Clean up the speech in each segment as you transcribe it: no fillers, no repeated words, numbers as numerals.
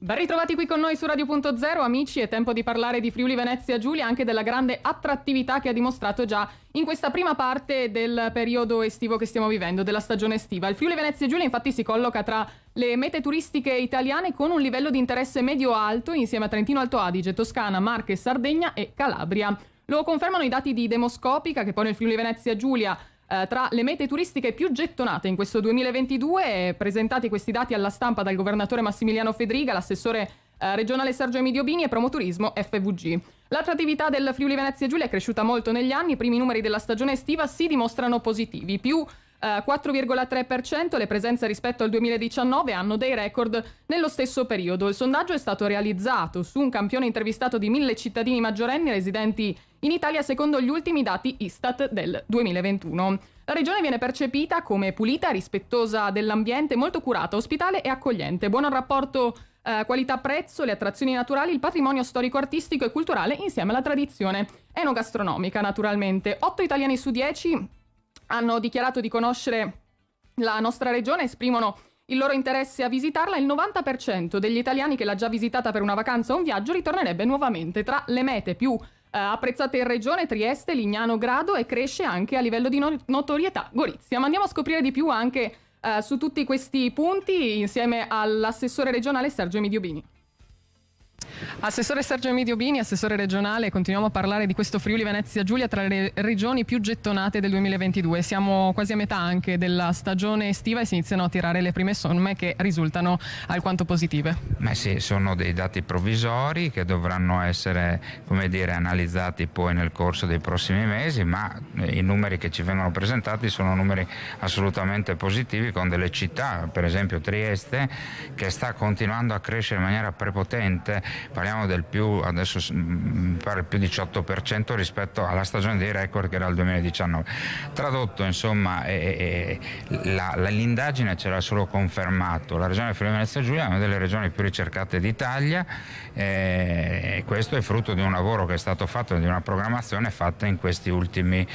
Ben ritrovati qui con noi su Radio.0, amici, è tempo di parlare di Friuli Venezia Giulia, anche della grande attrattività che ha dimostrato già in questa prima parte del periodo estivo che stiamo vivendo, della stagione estiva. Il Friuli Venezia Giulia infatti si colloca tra le mete turistiche italiane con un livello di interesse medio-alto insieme a Trentino Alto Adige, Toscana, Marche, Sardegna e Calabria. Lo confermano i dati di Demoscopica che pone il Friuli Venezia Giulia tra le mete turistiche più gettonate in questo 2022, presentati questi dati alla stampa dal governatore Massimiliano Fedriga, l'assessore regionale Sergio Emidio Bini e Promoturismo FVG. L'attrattività del Friuli Venezia Giulia è cresciuta molto negli anni, i primi numeri della stagione estiva si dimostrano positivi, più 4,3% le presenze rispetto al 2019 hanno dei record nello stesso periodo. Il sondaggio è stato realizzato su un campione intervistato di 1.000 cittadini maggiorenni residenti in Italia secondo gli ultimi dati Istat del 2021. La regione viene percepita come pulita, rispettosa dell'ambiente, molto curata, ospitale e accogliente. Buon rapporto qualità-prezzo, le attrazioni naturali, il patrimonio storico-artistico e culturale insieme alla tradizione enogastronomica naturalmente. 8 italiani su 10 hanno dichiarato di conoscere la nostra regione, esprimono il loro interesse a visitarla. Il 90% degli italiani che l'ha già visitata per una vacanza o un viaggio ritornerebbe nuovamente. Tra le mete più apprezzate in regione, Trieste, Lignano, Grado, e cresce anche a livello di notorietà Gorizia. Ma andiamo a scoprire di più anche su tutti questi punti insieme all'assessore regionale Sergio Emidio Bini. Assessore Sergio Emidio Bini, assessore regionale, continuiamo a parlare di questo Friuli Venezia Giulia tra le regioni più gettonate del 2022. Siamo quasi a metà anche della stagione estiva e si iniziano a tirare le prime somme che risultano alquanto positive. Sì, sono dei dati provvisori che dovranno essere, analizzati poi nel corso dei prossimi mesi, ma i numeri che ci vengono presentati sono numeri assolutamente positivi, con delle città, per esempio Trieste, che sta continuando a crescere in maniera prepotente. Parliamo del adesso mi pare il più 18% rispetto alla stagione dei record che era il 2019. Tradotto, insomma, l'indagine ce l'ha solo confermato. La regione Friuli Venezia Giulia è una delle regioni più ricercate d'Italia, e questo è frutto di un lavoro che è stato fatto, di una programmazione fatta in questi ultimi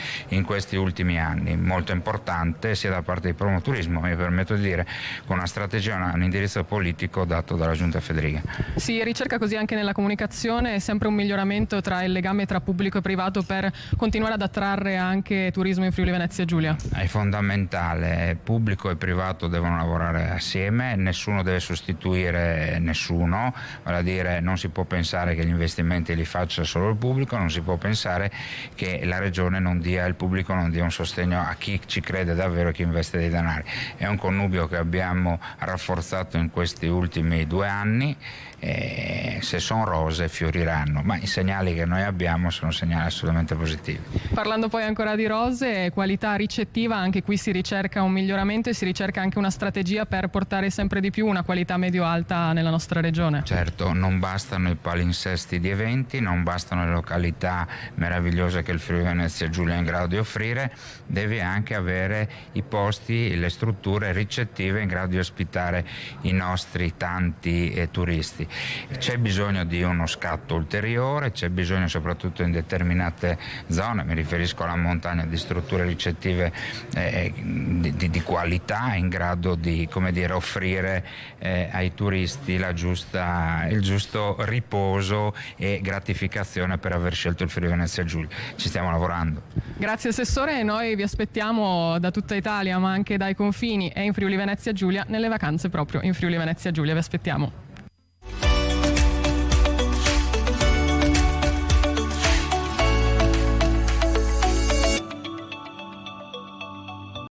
anni, molto importante sia da parte di Promoturismo, mi permetto di dire, con una strategia, un indirizzo politico dato dalla Giunta Fedriga. Si ricerca così anche nella comunicazione sempre un miglioramento tra il legame tra pubblico e privato per continuare ad attrarre anche turismo in Friuli Venezia Giulia. È fondamentale, pubblico e privato devono lavorare assieme, nessuno deve sostituire nessuno, vale a dire non si può pensare che gli investimenti li faccia solo il pubblico, non si può pensare che la regione il pubblico non dia un sostegno a chi ci crede davvero e chi investe dei denari. È un connubio che abbiamo rafforzato in questi ultimi 2 anni. Se sono rose fioriranno, ma i segnali che noi abbiamo sono segnali assolutamente positivi. Parlando poi ancora di rose, qualità ricettiva, anche qui si ricerca un miglioramento e si ricerca anche una strategia per portare sempre di più una qualità medio-alta nella nostra regione. Certo, non bastano i palinsesti di eventi, non bastano le località meravigliose che il Friuli Venezia Giulia è in grado di offrire, deve anche avere i posti, le strutture ricettive in grado di ospitare i nostri tanti turisti. C'è bisogno di uno scatto ulteriore, c'è bisogno soprattutto in determinate zone, mi riferisco alla montagna, di strutture ricettive di qualità in grado di offrire ai turisti il giusto riposo e gratificazione per aver scelto il Friuli Venezia Giulia. Ci stiamo lavorando. Grazie assessore, noi vi aspettiamo da tutta Italia ma anche dai confini e in Friuli Venezia Giulia nelle vacanze proprio in Friuli Venezia Giulia, vi aspettiamo.